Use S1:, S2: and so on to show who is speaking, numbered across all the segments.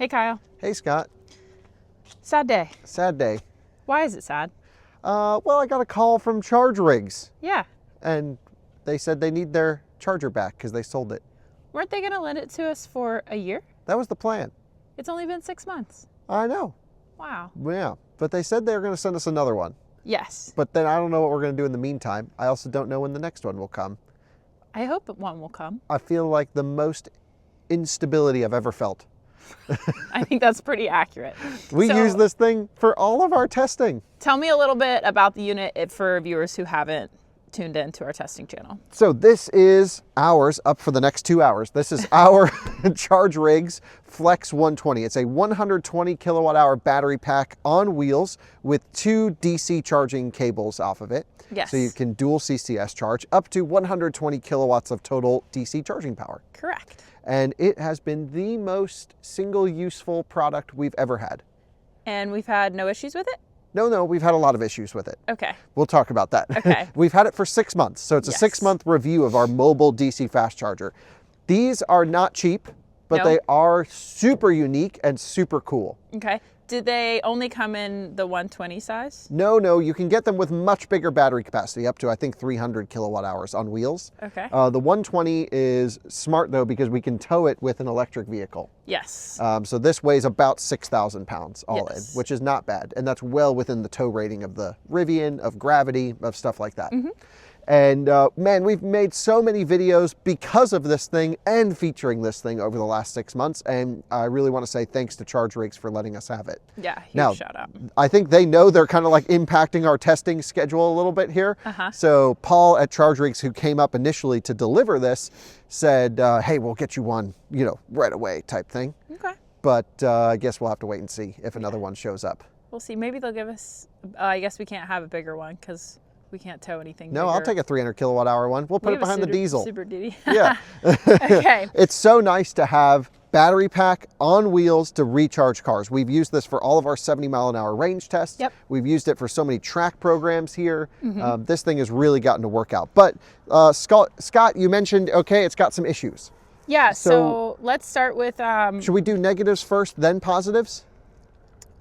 S1: Hey, Kyle.
S2: Hey, Scott.
S1: Sad day.
S2: Sad day.
S1: Why is it sad?
S2: Well, I got a call from Charge Rigs,
S1: Yeah.
S2: and they said they need their charger back because they sold it.
S1: Weren't they going to lend it to us for a year?
S2: That was the plan.
S1: It's only been 6 months.
S2: I know.
S1: Wow.
S2: Yeah, but they said they were going to send us another one.
S1: Yes.
S2: But then I don't know what we're going to do in the meantime. I also don't know when the next one will come.
S1: I hope one will come.
S2: I feel like the most instability I've ever felt.
S1: I think that's pretty accurate.
S2: We use this thing for all of our testing.
S1: Tell me a little bit about the unit for viewers who haven't tuned into our testing channel.
S2: So this is ours up for the next 2 hours. This is our Charge Rigs Flexx 120. It's a 120 kilowatt hour battery pack on wheels with 2 DC charging cables off of it.
S1: Yes.
S2: So you can dual CCS charge up to 120 kilowatts of total DC charging power.
S1: Correct.
S2: And it has been the most single useful product we've ever had.
S1: And we've had no issues with it?
S2: No, we've had a lot of issues with it.
S1: Okay.
S2: We'll talk about that.
S1: Okay.
S2: We've had it for 6 months. So it's a 6-month review of our mobile DC fast charger. These are not cheap, but they are super unique and super cool.
S1: Okay. Did they only come in the 120 size?
S2: No, you can get them with much bigger battery capacity, up to I think 300 kilowatt hours on wheels.
S1: Okay.
S2: The 120 is smart though because we can tow it with an electric vehicle.
S1: Yes.
S2: So this weighs about 6,000 pounds all in,
S1: Yes.
S2: which is not bad. And that's well within the tow rating of the Rivian, of Gravity, of stuff like that. And man, we've made so many videos because of this thing and featuring this thing over the last 6 months. And I really want to say thanks to Charge Rigs for letting us have it.
S1: Yeah, huge
S2: Now,
S1: shout out.
S2: I think they know they're kind of like impacting our testing schedule a little bit here. So Paul at Charge Rigs, who came up initially to deliver this, said, hey, we'll get you one, right away type thing.
S1: Okay.
S2: But I guess we'll have to wait and see if another one shows up.
S1: We'll see. Maybe they'll give us, I guess we can't have a bigger one because we can't tow anything
S2: No,
S1: bigger.
S2: I'll take a 300 kilowatt hour one. We'll put it behind the diesel.
S1: Super Duty.
S2: Yeah.
S1: Okay.
S2: It's so nice to have battery pack on wheels to recharge cars. We've used this for all of our 70 mile an hour range tests.
S1: Yep.
S2: We've used it for so many track programs here. This thing has really gotten to work out. But Scott, you mentioned, okay, it's got some issues.
S1: Yeah, so let's start with...
S2: should we do negatives first, then positives?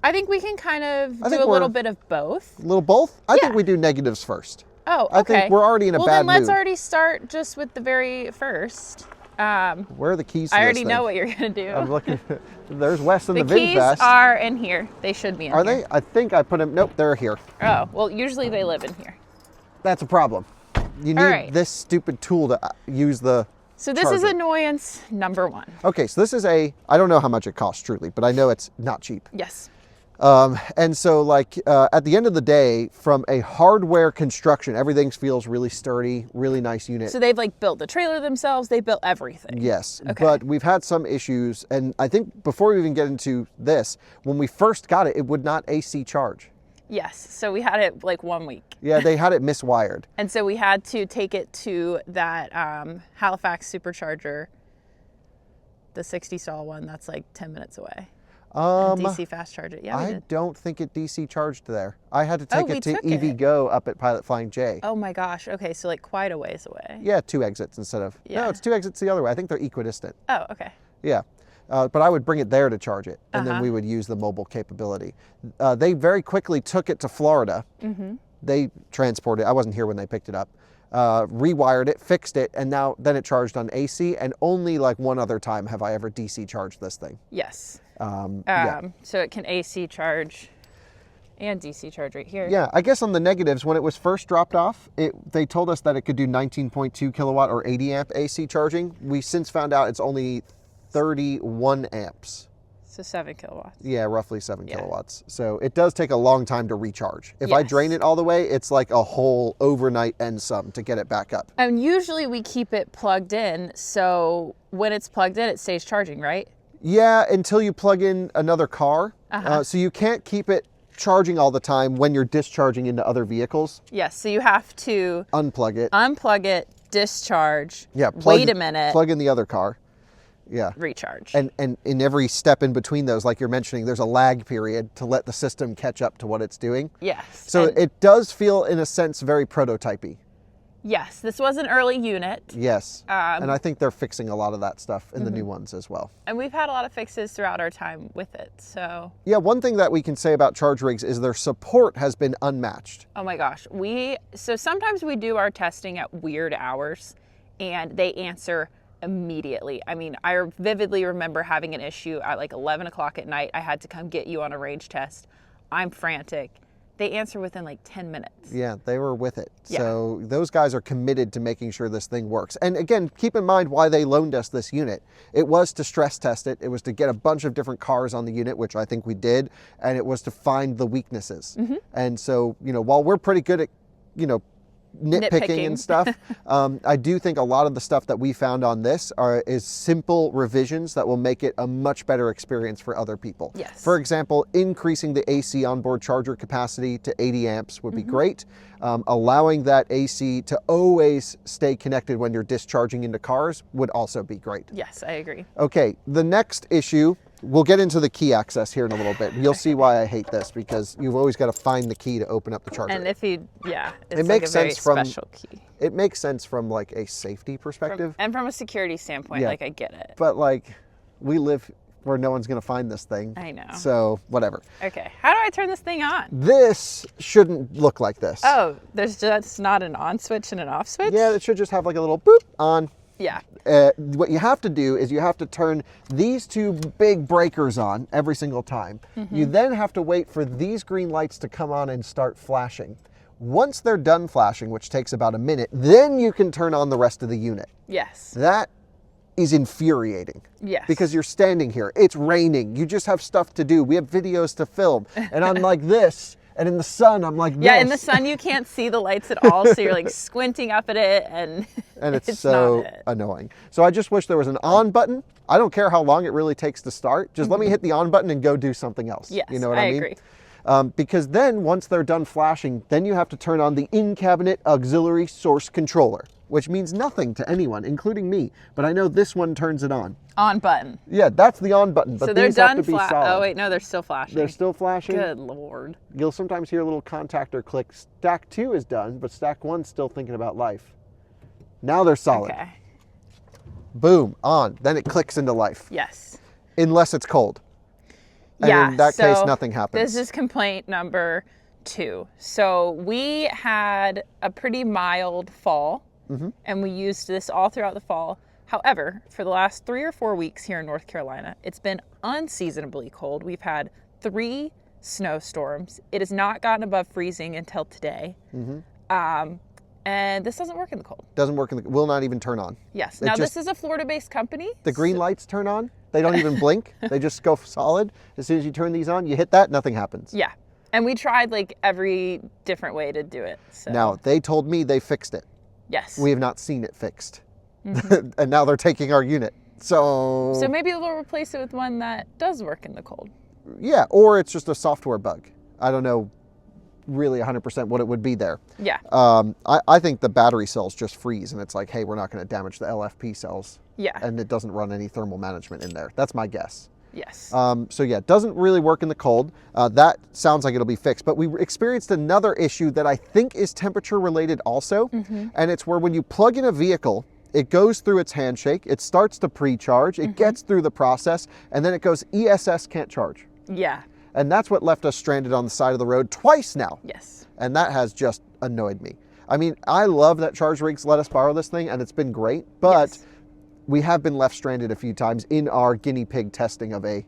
S1: I think we can kind of do
S2: think
S1: a little bit of both.
S2: A little both? I think we do negatives first.
S1: Oh, okay.
S2: I think we're already in a bad mood.
S1: Well, then let's already start just with the very first.
S2: Where are the keys to
S1: I
S2: this
S1: already
S2: thing?
S1: know what you're going to do.
S2: I'm looking. There's Wes in the
S1: The keys
S2: VinFast.
S1: are in here. They should be in here.
S2: Are they? I think I put them. Nope, they're here.
S1: Oh, well, usually they live in here.
S2: That's a problem. You need this stupid tool to use the
S1: So this is
S2: charger.
S1: annoyance number 1.
S2: Okay, so this is I don't know how much it costs truly, but I know it's not cheap.
S1: Yes.
S2: And so like at the end of the day, from a hardware construction, everything feels really sturdy, really nice unit.
S1: So they've like built the trailer themselves. They built everything.
S2: Yes,
S1: Okay.
S2: but we've had some issues. And I think before we even get into this, when we first got it, it would not AC charge.
S1: Yes. So we had it like 1 week.
S2: Yeah, they had it miswired.
S1: And so we had to take it to that Halifax supercharger, the 60 stall one that's like 10 minutes away. DC fast charge it. Yeah, we
S2: I
S1: did.
S2: don't think it DC charged there. I had to take
S1: we
S2: it to
S1: took
S2: EV
S1: it.
S2: Go up at Pilot Flying J.
S1: Oh my gosh. Okay, so like quite a ways away.
S2: Yeah, 2 exits instead of...
S1: Yeah.
S2: No, it's 2 exits the other way. I think they're equidistant.
S1: Oh, okay.
S2: Yeah. But I would bring it there to charge it, and then we would use the mobile capability. They very quickly took it to Florida. They transported it. I wasn't here when they picked it up. Rewired it, fixed it, and then it charged on AC, and only like one other time have I ever DC charged this thing.
S1: Yes.
S2: Yeah.
S1: So it can AC charge and DC charge right here.
S2: Yeah, I guess on the negatives, when it was first dropped off, they told us that it could do 19.2 kilowatt or 80 amp AC charging. We since found out it's only 31 amps.
S1: So 7 kilowatts.
S2: Yeah, roughly 7 kilowatts. So it does take a long time to recharge. If I
S1: Yes.
S2: drain it all the way, it's like a whole overnight and some to get it back up.
S1: And usually we keep it plugged in, so when it's plugged in, it stays charging, right?
S2: Yeah, until you plug in another car. So you can't keep it charging all the time when you're discharging into other vehicles.
S1: Yes, so you have to
S2: Unplug it.
S1: unplug it, discharge,
S2: Yeah,
S1: wait a minute,
S2: plug in the other car. Yeah.
S1: recharge.
S2: And in every step in between those, like you're mentioning, there's a lag period to let the system catch up to what it's doing.
S1: Yes.
S2: So it does feel, in a sense, very prototypey.
S1: Yes, this was an early unit.
S2: Yes, and I think they're fixing a lot of that stuff in the new ones as well. And
S1: we've had a lot of fixes throughout our time with it, so.
S2: Yeah, one thing that we can say about Charge Rigs is their support has been unmatched.
S1: Oh my gosh, so sometimes we do our testing at weird hours and they answer immediately. I mean, I vividly remember having an issue at like 11 o'clock at night. I had to come get you on a range test. I'm frantic. They answer within like 10 minutes.
S2: Yeah, they were with it.
S1: Yeah.
S2: So those guys are committed to making sure this thing works. And again, keep in mind why they loaned us this unit. It was to stress test it. It was to get a bunch of different cars on the unit, which I think we did. And it was to find the weaknesses. And so, while we're pretty good at, nitpicking and stuff. I do think a lot of the stuff that we found on this is simple revisions that will make it a much better experience for other people.
S1: Yes.
S2: For example, increasing the AC onboard charger capacity to 80 amps would be great. Allowing that AC to always stay connected when you're discharging into cars would also be great.
S1: Yes, I agree.
S2: Okay, the next issue, we'll get into the key access here in a little bit. You'll see why I hate this, because you've always got to find the key to open up the charger.
S1: And if you, it's
S2: it makes
S1: like a
S2: sense from
S1: special key.
S2: It makes sense from like a safety perspective.
S1: And from a security standpoint, like I get it.
S2: But like, we live where no one's going to find this thing.
S1: I know.
S2: So whatever.
S1: Okay, how do I turn this thing on?
S2: This shouldn't look like this.
S1: Oh, there's just not an on switch and an off switch?
S2: Yeah, it should just have like a little boop on.
S1: Yeah.
S2: What you have to do is you have to turn these two big breakers on every single time. You then have to wait for these green lights to come on and start flashing. Once they're done flashing, which takes about a minute, then you can turn on the rest of the unit.
S1: Yes.
S2: That is infuriating.
S1: Yes.
S2: Because you're standing here, it's raining, you just have stuff to do, we have videos to film, and I'm like this. And in the sun, I'm like this.
S1: Yeah, in the sun, you can't see the lights at all, so you're like squinting up at it, and
S2: it's so annoying. So I just wish there was an on button. I don't care how long it really takes to start. Just let me hit the on button and go do something else.
S1: Yes,
S2: you know what I mean?
S1: Agree.
S2: Because then once they're done flashing, then you have to turn on the in-cabinet auxiliary source controller, which means nothing to anyone, including me. But I know this one turns it on.
S1: On button.
S2: Yeah, that's the on button. But
S1: so they're
S2: these
S1: done
S2: have to be solid.
S1: Oh wait, no, they're still flashing.
S2: They're still flashing.
S1: Good Lord.
S2: You'll sometimes hear a little contactor click. Stack 2 is done, but stack 1's still thinking about life. Now they're solid.
S1: Okay.
S2: Boom, on. Then it clicks into life.
S1: Yes.
S2: Unless it's cold. And in that case, nothing happens.
S1: This is complaint number 2. So we had a pretty mild fall, and we used this all throughout the fall. However, for the last 3 or 4 weeks here in North Carolina, it's been unseasonably cold. We've had 3 snowstorms. It has not gotten above freezing until today. And this doesn't work in the cold.
S2: Doesn't work in the, will not even turn on.
S1: Yes. Now this is a Florida-based company.
S2: The green lights turn on. They don't even blink. They just go solid. As soon as you turn these on, you hit that, nothing happens.
S1: Yeah. And we tried like every different way to do it. So.
S2: Now, they told me they fixed it.
S1: Yes.
S2: We have not seen it fixed. And now they're taking our unit. So
S1: maybe they'll replace it with one that does work in the cold.
S2: Yeah, or it's just a software bug. I don't know really 100% what it would be there.
S1: Yeah.
S2: I think the battery cells just freeze and it's like, hey, we're not going to damage the LFP cells.
S1: Yeah.
S2: And it doesn't run any thermal management in there. That's my guess.
S1: Yes.
S2: So yeah, it doesn't really work in the cold. That sounds like it'll be fixed. But we experienced another issue that I think is temperature related also. And it's where when you plug in a vehicle, it goes through its handshake, it starts to pre-charge, it gets through the process, and then it goes ESS can't charge.
S1: Yeah.
S2: And that's what left us stranded on the side of the road twice now.
S1: Yes.
S2: And that has just annoyed me. I mean, I love that Charge Rigs let us borrow this thing, and it's been great, but we have been left stranded a few times in our guinea pig testing of a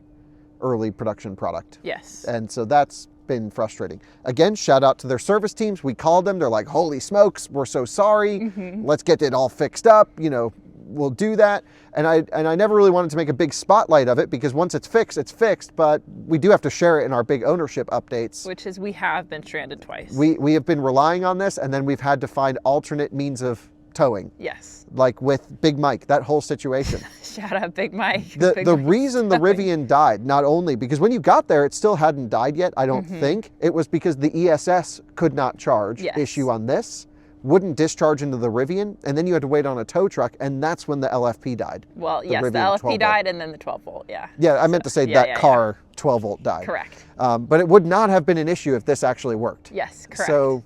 S2: early production product.
S1: Yes.
S2: And so that's been frustrating. Again, shout out to their service teams. We called them. They're like, holy smokes, we're so sorry. Let's get it all fixed up. You know, we'll do that. And I never really wanted to make a big spotlight of it because once it's fixed, but we do have to share it in our big ownership updates.
S1: Which is we have been stranded twice.
S2: We have been relying on this, and then we've had to find alternate means of towing.
S1: Yes.
S2: Like with Big Mike, that whole situation.
S1: Shout out Big Mike.
S2: The reason the Rivian died, not only because when you got there, it still hadn't died yet, I don't think. It was because the ESS could not charge issue on this, wouldn't discharge into the Rivian, and then you had to wait on a tow truck, and that's when the LFP died.
S1: Well, yes, the LFP died and then the 12 volt, yeah.
S2: Yeah, I meant to say that car 12 volt died.
S1: Correct.
S2: But it would not have been an issue if this actually worked.
S1: Yes, correct.
S2: So,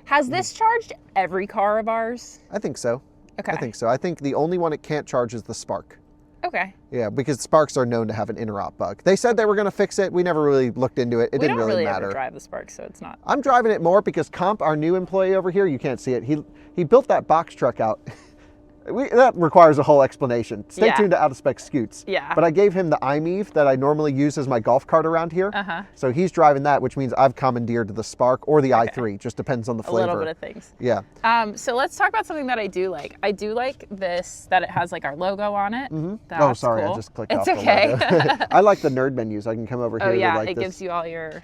S1: Has this charged every car of ours?
S2: I think so.
S1: Okay.
S2: I think so. I think the only one it can't charge is the Spark.
S1: Okay.
S2: Yeah, because Sparks are known to have an interop bug. They said they were going to fix it. We never really looked into it. It didn't really matter.
S1: Ever drive the Spark, so it's not.
S2: I'm driving it more because Comp, our new employee over here, you can't see it. He built that box truck out. That requires a whole explanation. Stay tuned to Out of Spec Scoots.
S1: Yeah.
S2: But I gave him the iMeave that I normally use as my golf cart around here. So he's driving that, which means I've commandeered the Spark or the i3. Just depends on the flavor.
S1: A little bit of things.
S2: Yeah.
S1: So let's talk about something that I do like. I do like this, that it has like our logo on it.
S2: Oh, sorry. Cool. I just clicked off the logo. I like the nerd menus. I can come over here.
S1: Oh, yeah.
S2: To like
S1: it
S2: this.
S1: gives you all your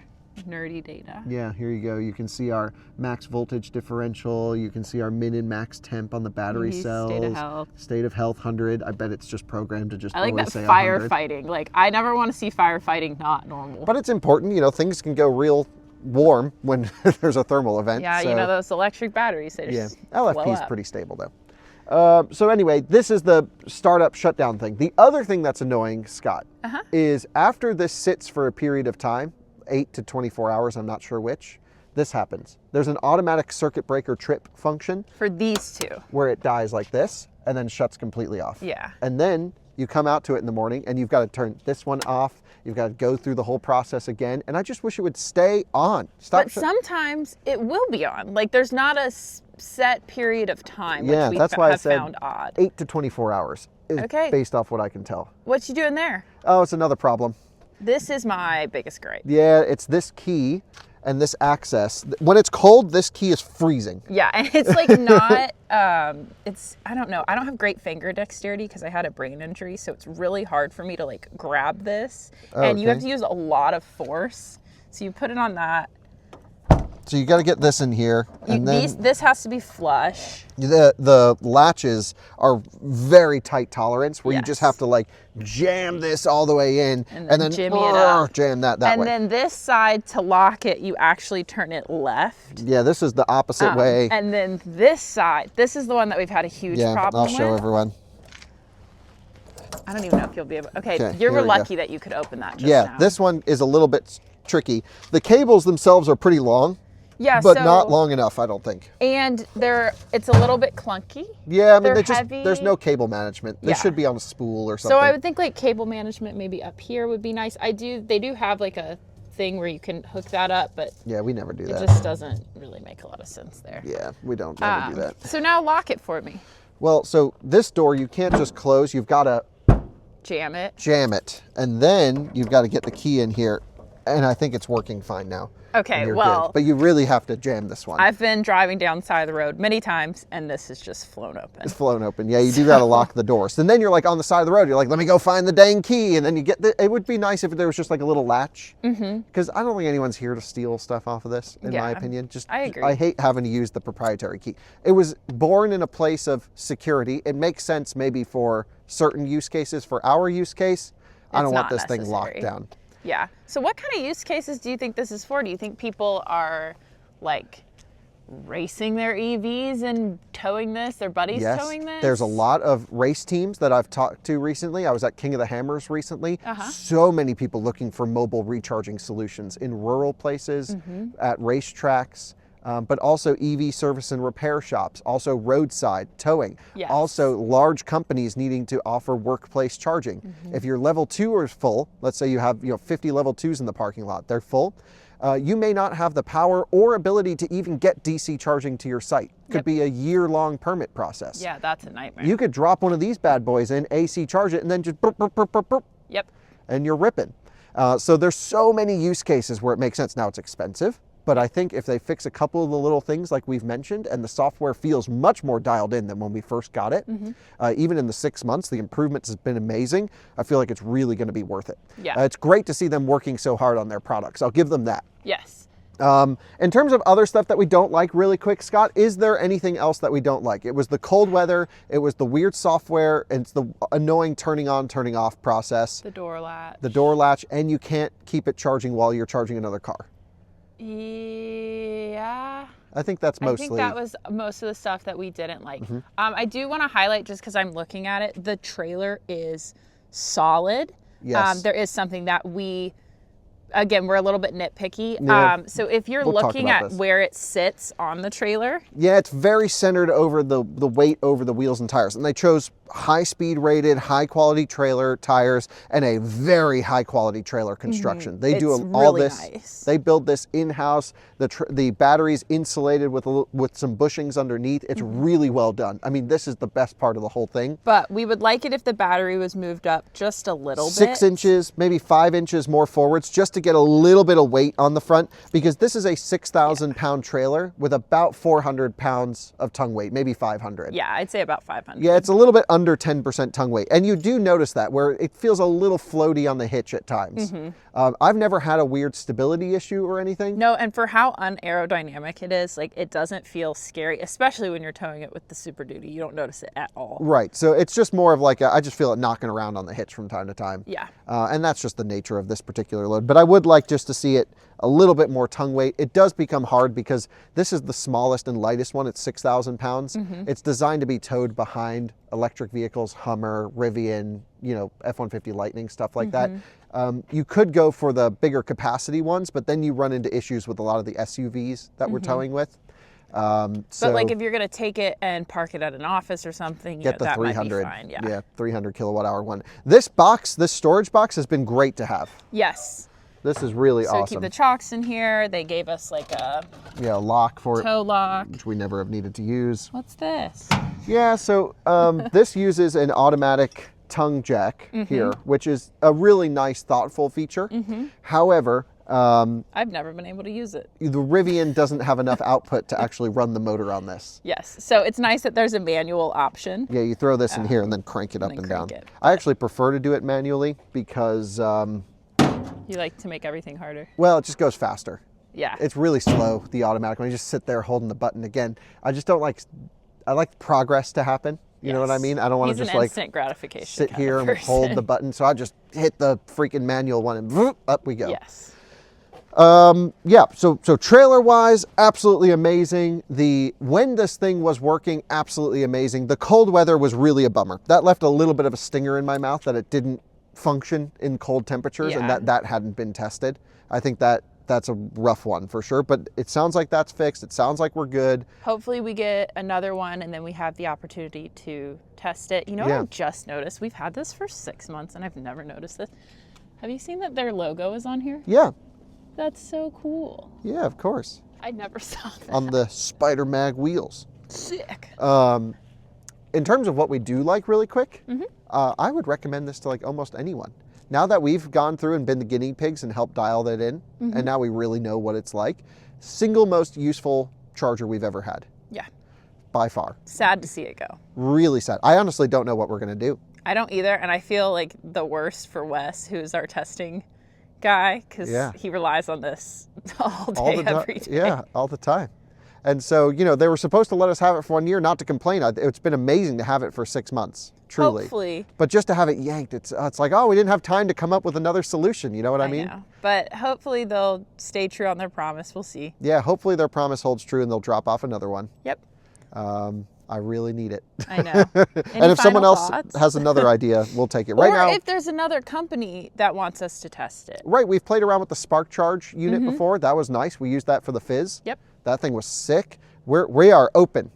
S1: nerdy data.
S2: Yeah, here you go. You can see our max voltage differential. You can see our min and max temp on the battery cells.
S1: State of health.
S2: State of health 100. I bet it's just programmed to just
S1: I like
S2: always
S1: that
S2: say
S1: firefighting. Like, I never want to see firefighting not normal.
S2: But it's important. You know, things can go real warm when there's a thermal event.
S1: Yeah,
S2: so.
S1: You know, those electric batteries. They just
S2: LFP is pretty stable though. So anyway, this is the startup shutdown thing. The other thing that's annoying, Scott, is after this sits for a period of time, 8 to 24 hours, I'm not sure which, this happens. There's an automatic circuit breaker trip function.
S1: For these two.
S2: Where it dies like this and then shuts completely off.
S1: Yeah.
S2: And then you come out to it in the morning and you've got to turn this one off. You've got to go through the whole process again. And I just wish it would stay on.
S1: But sometimes it will be on. Like there's not a set period of time, which we
S2: that's why I said
S1: found odd.
S2: 8 to 24 hours is based off what I can tell.
S1: What you doing there?
S2: Oh, it's another problem.
S1: This is my biggest gripe.
S2: Yeah, it's this key and this access. When it's cold, this key is freezing.
S1: Yeah, and it's like not, I don't know. I don't have great finger dexterity because I had a brain injury, so it's really hard for me to like grab this. And you have to use a lot of force. So you put it on that.
S2: So you got to get this in here, and then
S1: this has to be flush.
S2: The latches are very tight tolerance, where you just have to like jam this all the way in, and then
S1: jimmy it up.
S2: Jam that way.
S1: And then this side, to lock it, you actually turn it left.
S2: Yeah, this is the opposite way.
S1: And then this side, this is the one that we've had a huge problem with.
S2: I'll show everyone.
S1: I don't even know if you'll be able. Okay, you were lucky that you could open that. Just now.
S2: This one is a little bit tricky. The cables themselves are pretty long.
S1: Yeah,
S2: but not long enough, I don't think.
S1: And it's a little bit clunky.
S2: Yeah, I mean, there's no cable management. They should be on a spool or something.
S1: So I would think like cable management maybe up here would be nice. They do have like a thing where you can hook that up, but
S2: yeah, we never do that.
S1: It just doesn't really make a lot of sense there.
S2: Yeah, we don't ever do that.
S1: So now lock it for me.
S2: Well, so this door you can't just close. You've got to
S1: jam it,
S2: and then you've got to get the key in here. And I think it's working fine now.
S1: Okay, well.
S2: Good. But you really have to jam this one.
S1: I've been driving down the side of the road many times, and this has just flown open.
S2: It's flown open. Yeah, you do got to lock the doors. And then you're like on the side of the road. You're like, let me go find the dang key. And then you get it would be nice if there was just like a little latch. Because I don't think anyone's here to steal stuff off of this, in my opinion.
S1: I agree.
S2: I hate having to use the proprietary key. It was born in a place of security. It makes sense maybe for certain use cases. For our use case, I don't want this thing locked down.
S1: Yeah. So what kind of use cases do you think this is for? Do you think people are like racing their EVs and towing this? Their buddies towing this?
S2: There's a lot of race teams that I've talked to recently. I was at King of the Hammers recently. So many people looking for mobile recharging solutions in rural places, at racetracks. But also EV service and repair shops, also roadside towing, also large companies needing to offer workplace charging. If your level 2 is full, let's say you have 50 level 2s in the parking lot, they're full, you may not have the power or ability to even get DC charging to your site. Could be a year-long permit process.
S1: Yeah, that's a nightmare.
S2: You could drop one of these bad boys in, AC charge it, and then just burp, burp, burp, burp, burp, and you're ripping. So there's so many use cases where it makes sense. Now it's expensive. But I think if they fix a couple of the little things like we've mentioned, and the software feels much more dialed in than when we first got it, even in the 6 months, the improvements has been amazing. I feel like it's really going to be worth it.
S1: Yeah.
S2: It's great to see them working so hard on their products. I'll give them that.
S1: Yes.
S2: In terms of other stuff that we don't like really quick, Scott, is there anything else that we don't like? It was the cold weather, it was the weird software, and it's the annoying turning on, turning off process.
S1: The door latch.
S2: The door latch, and you can't keep it charging while you're charging another car.
S1: Yeah.
S2: I think that's mostly.
S1: I think that was most of the stuff that we didn't like. I do want to highlight, just because I'm looking at it, the trailer is solid.
S2: Yes.
S1: There is something that we again, we're a little bit nitpicky.
S2: Yeah.
S1: So if you're
S2: We'll talk
S1: looking
S2: about
S1: at
S2: this.
S1: where it sits on the trailer,
S2: Yeah, it's very centered over the weight over the wheels and tires. And they chose high speed rated, high quality trailer tires and a very high quality trailer construction. They do
S1: It's
S2: all
S1: really
S2: this.
S1: nice.
S2: They build this in-house. The battery's insulated with some bushings underneath. It's really well done. I mean, this is the best part of the whole thing.
S1: but we would like it if the battery was moved up just a little bit.
S2: 6 inches, maybe 5 inches more forwards, just to get a little bit of weight on the front, because this is a 6,000 pound trailer with about 400 pounds of tongue weight, maybe 500.
S1: Yeah, I'd say about 500.
S2: Yeah, it's a little bit under 10% tongue weight. And you do notice that, where it feels a little floaty on the hitch at times. I've never had a weird stability issue or anything.
S1: No, and for how unaerodynamic it is, like it doesn't feel scary, especially when you're towing it with the Super Duty. You don't notice it at all.
S2: Right, so it's just more of like, I just feel it knocking around on the hitch from time to time.
S1: Yeah.
S2: And that's just the nature of this particular load. But I would like just to see it a little bit more tongue weight. It does become hard because this is the smallest and lightest one. It's 6,000 pounds. It's designed to be towed behind electric vehicles, Hummer, Rivian, you know, F-150 Lightning, stuff like that. You could go for the bigger capacity ones, but then you run into issues with a lot of the SUVs that we're towing with.
S1: But like if you're going to take it and park it at an office or something,
S2: get the
S1: that
S2: 300,
S1: might be fine. Yeah.
S2: 300 kilowatt hour one. This box, this storage box has been great to have.
S1: Yes.
S2: This is really
S1: So
S2: awesome.
S1: keep the chocks in here. They gave us like a
S2: Yeah, a lock for it,
S1: toe lock.
S2: which we never have needed to use.
S1: What's this?
S2: Yeah, so this uses an automatic tongue jack here, which is a really nice, thoughtful feature. However,
S1: I've never been able to use it.
S2: the Rivian doesn't have enough output to actually run the motor on this.
S1: Yes. So it's nice that there's a manual option.
S2: Yeah, you throw this in here and then crank it up and down.
S1: crank it.
S2: I actually prefer to do it manually because,
S1: You like to make everything harder.
S2: well, it just goes faster.
S1: Yeah.
S2: It's really slow, the automatic one. You just sit there holding the button again. I just don't like, I like progress to happen. You know what I mean? I don't want to
S1: He's
S2: just
S1: an
S2: like
S1: instant gratification
S2: sit
S1: kind
S2: here
S1: of
S2: and hold
S1: person.
S2: the button. So I just hit the freaking manual one and whoop, up we go.
S1: Yes.
S2: Yeah, so trailer wise, absolutely amazing. When this thing was working, absolutely amazing. The cold weather was really a bummer. That left a little bit of a stinger in my mouth that it didn't function in cold temperatures and
S1: Yeah.
S2: that hadn't been tested. I think that's a rough one for sure, but it sounds like that's fixed. It sounds like we're good.
S1: Hopefully we get another one and then we have the opportunity to test it. You know what
S2: Yeah.
S1: I just noticed? We've had this for 6 months and I've never noticed this. Have you seen that their logo is on here?
S2: Yeah,
S1: That's so cool.
S2: yeah, of course.
S1: I never saw that.
S2: On the Spider Mag wheels.
S1: Sick.
S2: In terms of what we do like really quick, I would recommend this to like almost anyone. Now that we've gone through and been the guinea pigs and helped dial that in, and now we really know what it's like, single most useful charger we've ever had,
S1: Yeah.
S2: by far.
S1: Sad to see it go.
S2: Really sad. I honestly don't know what we're gonna do.
S1: I don't either. And I feel like the worst for Wes, who's our testing guy, because
S2: Yeah.
S1: he relies on this all day,
S2: All the
S1: every
S2: time.
S1: day.
S2: Yeah, all the time. And so, you know, they were supposed to let us have it for 1 year, not to complain. It's been amazing to have it for 6 months, truly.
S1: Hopefully.
S2: But just to have it yanked, it's like, oh, we didn't have time to come up with another solution. You know what I mean?
S1: know. But hopefully they'll stay true on their promise. We'll see.
S2: Yeah, hopefully their promise holds true and they'll drop off another one.
S1: Yep.
S2: I really need it.
S1: I know.
S2: And if someone else
S1: thoughts?
S2: has another idea, we'll take it. Right
S1: or
S2: now,
S1: if there's another company that wants us to test it.
S2: right, we've played around with the Spark Charge unit before. That was nice. We used that for the Fizz.
S1: Yep.
S2: That thing was sick. We are open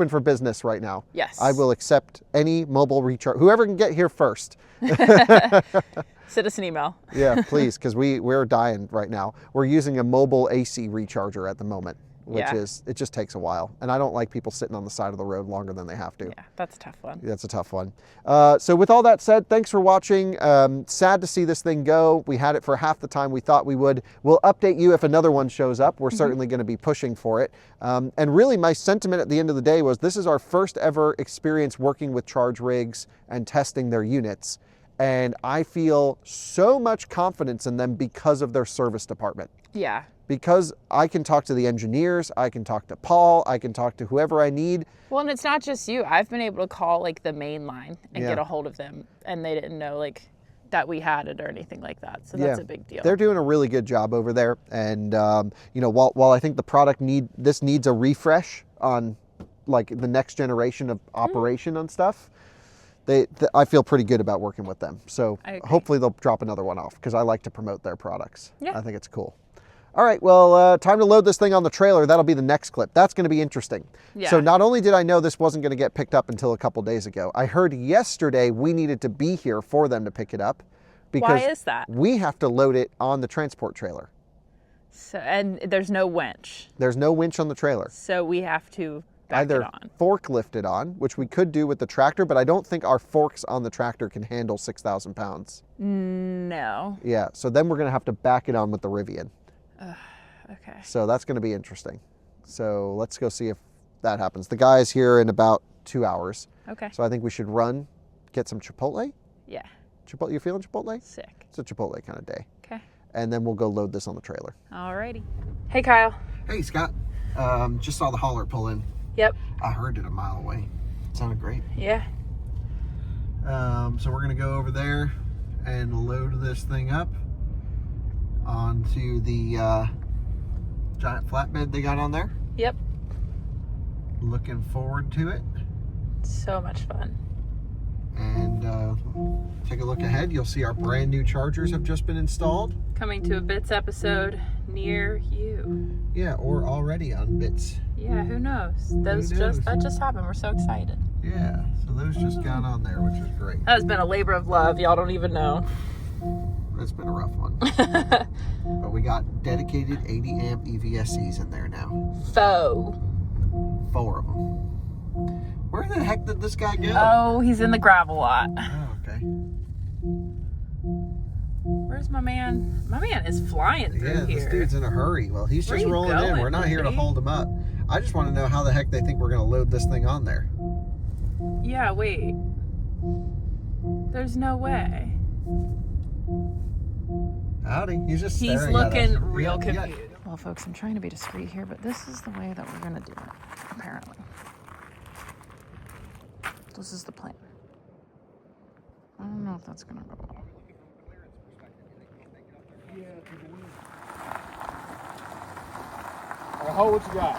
S2: for business right now.
S1: Yes.
S2: I will accept any mobile recharge. Whoever can get here first.
S1: Send us an email.
S2: Yeah, please, because we're dying right now. We're using a mobile AC recharger at the moment, which
S1: Yeah.
S2: it just takes a while. And I don't like people sitting on the side of the road longer than they have to.
S1: Yeah, that's a tough one.
S2: That's a tough one. So with all that said, thanks for watching. Sad to see this thing go. We had it for half the time we thought we would. We'll update you if another one shows up. We're certainly going to be pushing for it. And really my sentiment at the end of the day was this is our first ever experience working with Charge Rigs and testing their units. And I feel so much confidence in them because of their service department.
S1: Yeah.
S2: Because I can talk to the engineers, I can talk to Paul, I can talk to whoever I need.
S1: Well, and it's not just you. I've been able to call like the main line and
S2: Yeah.
S1: get a hold of them, and they didn't know like that we had it or anything like that. So that's a big deal.
S2: They're doing a really good job over there. And, you know, while I think the product needs a refresh on like the next generation of operation and stuff, I feel pretty good about working with them. So
S1: I agree.
S2: hopefully they'll drop another one off because I like to promote their products.
S1: Yeah.
S2: I think it's cool. All right, well, time to load this thing on the trailer. That'll be the next clip. That's going to be interesting.
S1: Yeah.
S2: So not only did I know this wasn't going to get picked up until a couple days ago, I heard yesterday we needed to be here for them to pick it up because
S1: Why is that?
S2: we have to load it on the transport trailer.
S1: So, and there's no winch.
S2: There's no winch on the trailer.
S1: So we have to back
S2: Either
S1: it on.
S2: forklift it on, which we could do with the tractor, but I don't think our forks on the tractor can handle 6,000 pounds.
S1: No.
S2: Yeah, so then we're going to have to back it on with the Rivian.
S1: Okay.
S2: So that's going to be interesting. So let's go see if that happens. The guy is here in about 2 hours.
S1: Okay.
S2: So I think we should run, get some Chipotle.
S1: Yeah.
S2: Chipotle, you feeling Chipotle?
S1: Sick.
S2: It's a Chipotle kind of day.
S1: Okay.
S2: And then we'll go load this on the trailer.
S1: Alrighty. Hey, Kyle.
S2: Hey, Scott. Just saw the hauler pull in.
S1: Yep.
S2: I heard it a mile away. It sounded great.
S1: Yeah.
S2: So we're going to go over there and load this thing up onto the giant flatbed they got on there.
S1: Yep.
S2: Looking forward to it.
S1: So much fun.
S2: And take a look ahead. You'll see our brand new chargers have just been installed.
S1: Coming to a Bits episode near you.
S2: Yeah, or already on Bits.
S1: Yeah, who knows? That just happened. We're so excited.
S2: Yeah, so those just got on there, which is great.
S1: That has been a labor of love. Y'all don't even know.
S2: It's been a rough one. But we got dedicated 80 amp EVSCs in there now. 4 of them. Where the heck did this guy go?
S1: Oh, he's in the gravel lot.
S2: Oh, okay.
S1: Where's my man? My man is flying through
S2: Yeah,
S1: here.
S2: this dude's in a hurry. Well, he's
S1: Where
S2: just
S1: you
S2: rolling in.
S1: going,
S2: We're not here to
S1: buddy?
S2: hold him up. I just want to know how the heck they think we're going to load this thing on there.
S1: Yeah, wait. There's no way.
S2: Howdy. He's just
S1: He's
S2: staring at us.
S1: looking real
S2: Yeah,
S1: confused. Well, folks, I'm trying to be discreet here, but this is the way that we're gonna do it, apparently. This is the plan. I don't know if that's gonna go well.
S3: All right, hold what you got.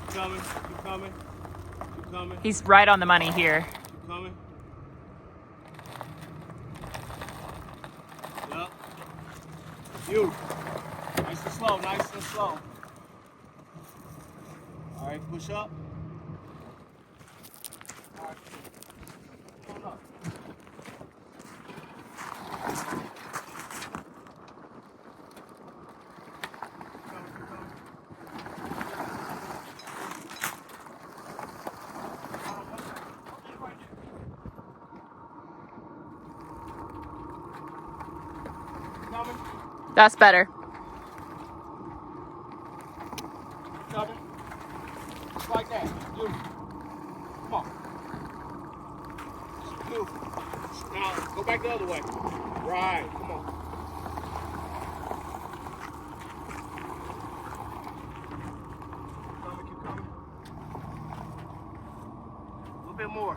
S3: Keep coming, keep coming, keep coming,
S1: He's right on the money here.
S3: keep coming. Yep. You. Nice and slow, nice and slow. All right, push up. All right. Hold up. Coming,
S1: That's better.
S3: coming. Just like that. You. Come on. You. Now, go back the other way. Right, come on. Coming, keep coming. A little bit more.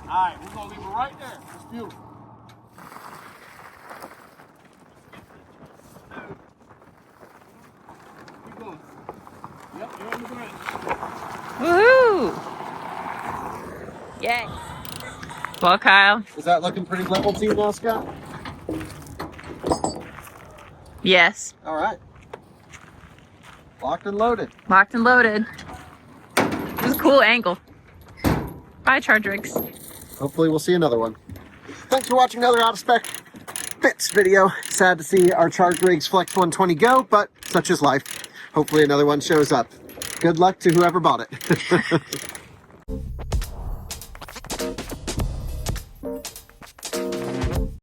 S3: All right, we're gonna leave it right there. It's beautiful. Keep going. Yep, you're on the ground.
S1: Woohoo! Yay. Well, Kyle.
S2: Is that looking pretty level to you now, Scott?
S1: Yes.
S2: All right. Locked and loaded.
S1: Locked and loaded. It was a cool angle. Bye, Charge Rigs.
S2: Hopefully we'll see another one. Thanks for watching another out of spec bits video. Sad to see our Charge Rigs Flexx 120 go, but such is life. Hopefully another one shows up. Good luck to whoever bought it.